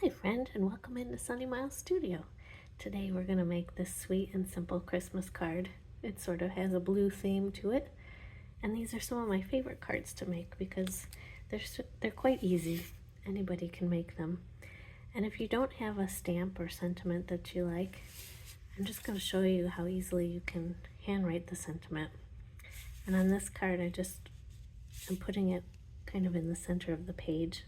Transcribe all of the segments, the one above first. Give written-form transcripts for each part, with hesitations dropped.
Hi friend, and welcome into Sunny Miles Studio. Today we're going to make this sweet and simple Christmas card. It sort of has a blue theme to it, and these are some of my favorite cards to make because they're quite easy. Anybody can make them. And if you don't have a stamp or sentiment that you like, I'm just going to show you how easily you can handwrite the sentiment. And on this card I'm putting it kind of in the center of the page.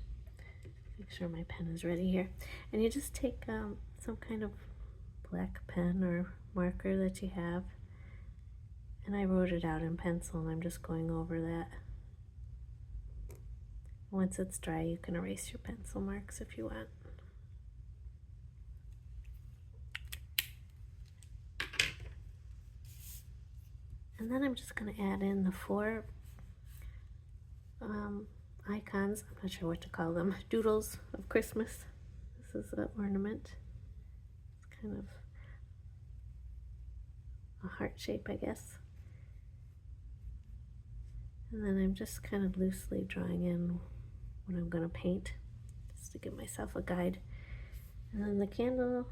Make sure my pen is ready here. And you just take some kind of black pen or marker that you have. And I wrote it out in pencil and I'm just going over that. Once it's dry, you can erase your pencil marks if you want. And then I'm just going to add in the four icons, I'm not sure what to call them, doodles of Christmas. This is the ornament. It's kind of a heart shape, I guess. And then I'm just kind of loosely drawing in what I'm going to paint, just to give myself a guide. And then the candle,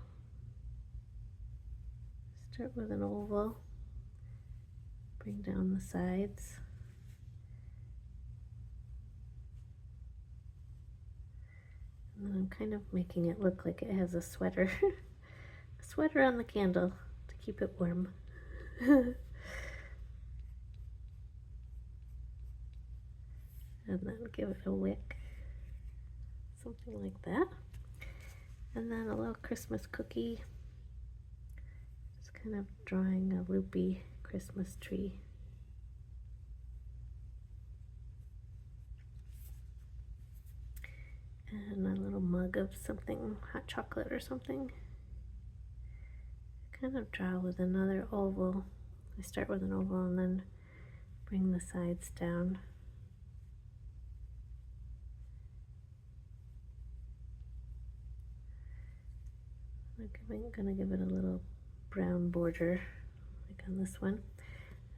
start with an oval, bring down the sides. And then I'm kind of making it look like it has a sweater, a sweater on the candle to keep it warm. And then give it a wick, something like that. And then a little Christmas cookie, just kind of drawing a loopy Christmas tree. And a little mug of something, hot chocolate or something. Kind of draw with another oval. I start with an oval and then bring the sides down. I'm gonna give it a little brown border, like on this one.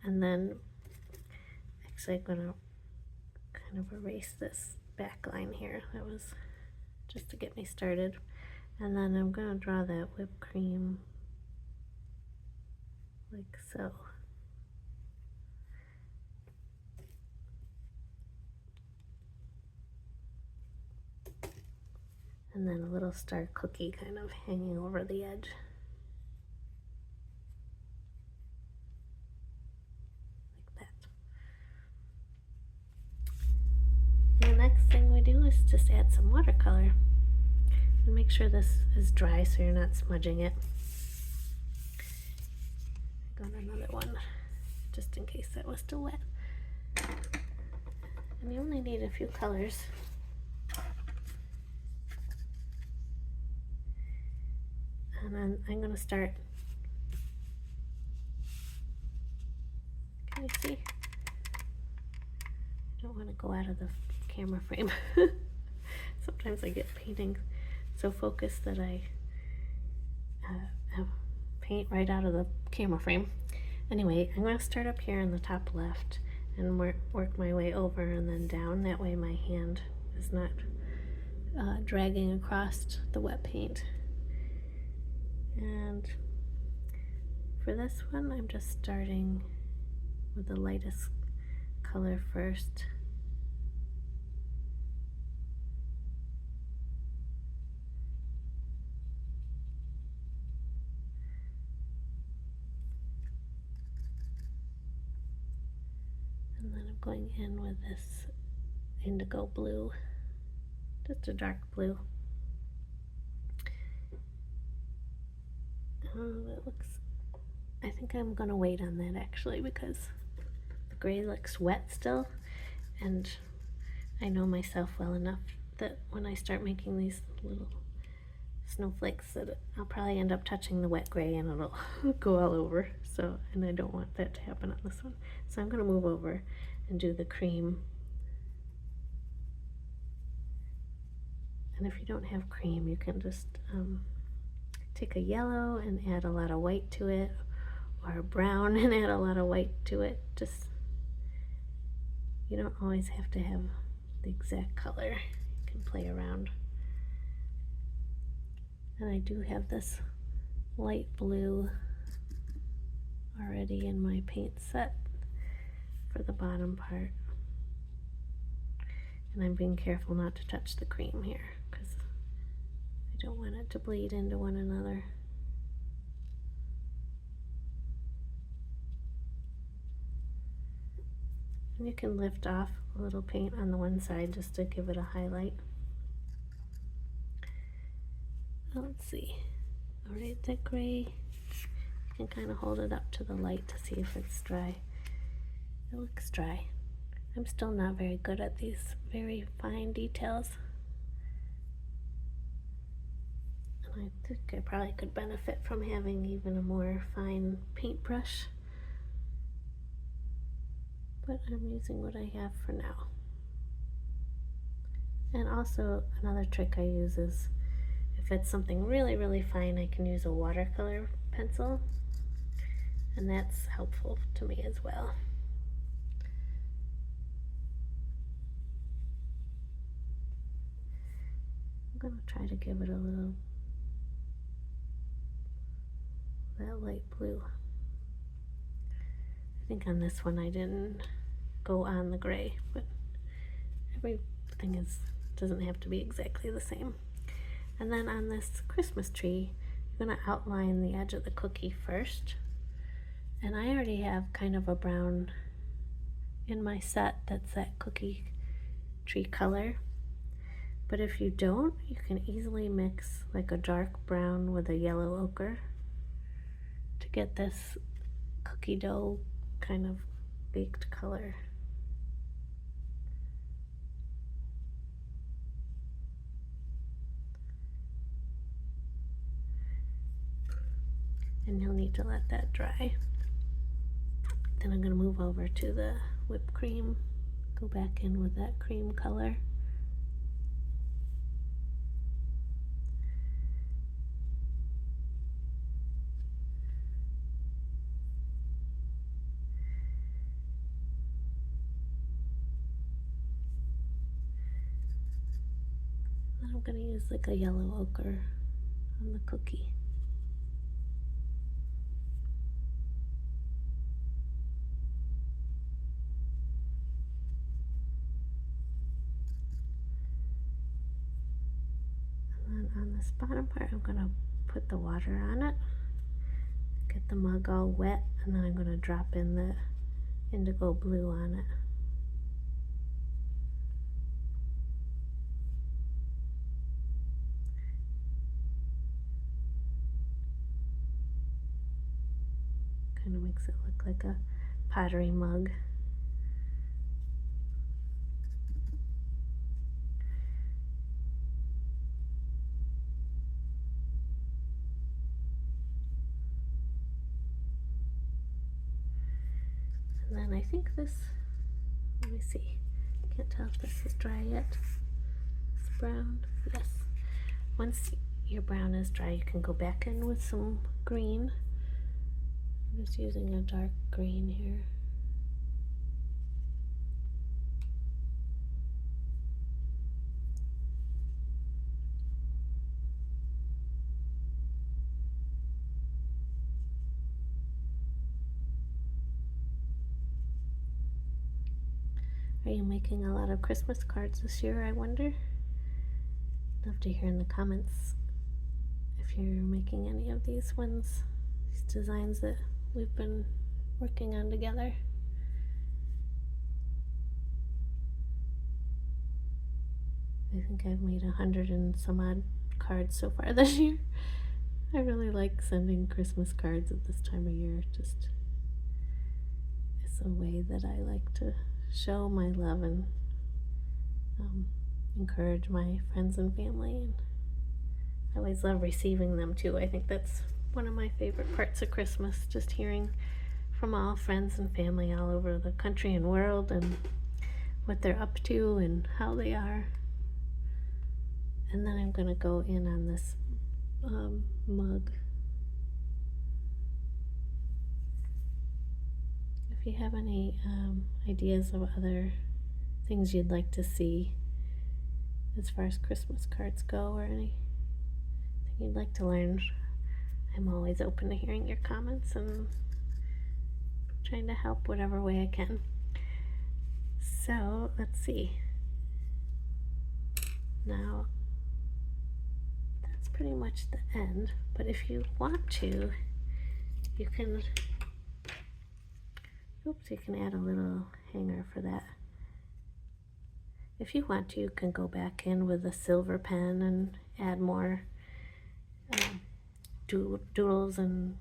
And then, actually I'm gonna kind of erase this back line here. That was just to get me started. And then I'm gonna draw that whipped cream like so. And then a little star cookie kind of hanging over the edge. Like that. And the next thing we do is just add some watercolor. And make sure this is dry so you're not smudging it. I got another one, just in case that was still wet. And you only need a few colors. And then I'm going to start. Can you see? I don't want to go out of the camera frame. Sometimes I get painting so focused that I paint right out of the camera frame. Anyway, I'm going to start up here in the top left and work my way over and then down. That way my hand is not dragging across the wet paint. And for this one, I'm just starting with the lightest color first. And then I'm going in with this indigo blue, just a dark blue. That looks, I think I'm gonna wait on that actually because the gray looks wet still, and I know myself well enough that when I start making these little snowflakes that I'll probably end up touching the wet gray and it'll go all over. So, and I don't want that to happen on this one. So I'm gonna move over and do the cream. And if you don't have cream, you can just take a yellow and add a lot of white to it, or a brown and add a lot of white to it. Just, you don't always have to have the exact color. You can play around. And I do have this light blue already in my paint set for the bottom part. And I'm being careful not to touch the cream here because I don't want it to bleed into one another. And you can lift off a little paint on the one side just to give it a highlight. Let's see. Alright, that gray, you can kind of hold it up to the light to see if it's dry. It looks dry. I'm still not very good at these very fine details. And I think I probably could benefit from having even a more fine paintbrush. But I'm using what I have for now. And also another trick I use is if it's something really, really fine, I can use a watercolor pencil. And that's helpful to me as well. I'm going to try to give it a little, that light blue. I think on this one I didn't go on the gray, but everything doesn't have to be exactly the same. And then on this Christmas tree, you're going to outline the edge of the cookie first. And I already have kind of a brown in my set that's that cookie tree color. But if you don't, you can easily mix like a dark brown with a yellow ochre to get this cookie dough kind of baked color. And you'll need to let that dry. Then I'm going to move over to the whipped cream, go back in with that cream color. Then I'm going to use like a yellow ochre on the cookie. On this bottom part, I'm going to put the water on it, get the mug all wet, and then I'm going to drop in the indigo blue on it. Kind of makes it look like a pottery mug. And then I think this, let me see, can't tell if this is dry yet. It's brown, yes. Once your brown is dry, you can go back in with some green. I'm just using a dark green here. Are you making a lot of Christmas cards this year, I wonder? Love to hear in the comments if you're making any of these ones, these designs that we've been working on together. I think I've made 100 and some odd cards so far this year. I really like sending Christmas cards at this time of year. Just, it's a way that I like to show my love and encourage my friends and family. And I always love receiving them too. I think that's one of my favorite parts of Christmas, just hearing from all friends and family all over the country and world and what they're up to and how they are. And then I'm going to go in on this mug. If you have any ideas of other things you'd like to see as far as Christmas cards go, or anything you you'd like to learn, I'm always open to hearing your comments and trying to help whatever way I can. So let's see. Now that's pretty much the end, but if you want to, you can, oops, you can add a little hanger for that. If you want to, you can go back in with a silver pen and add more doodles and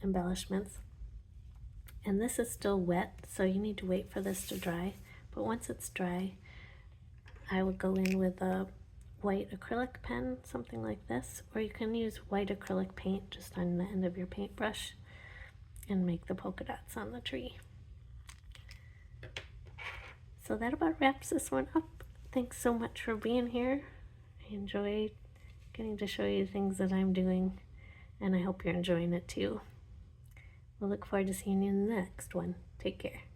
embellishments. And this is still wet, so you need to wait for this to dry. But once it's dry, I would go in with a white acrylic pen, something like this, or you can use white acrylic paint just on the end of your paintbrush and make the polka dots on the tree. So that about wraps this one up. Thanks so much for being here. I enjoy getting to show you things that I'm doing, and I hope you're enjoying it too. We'll look forward to seeing you in the next one. Take care.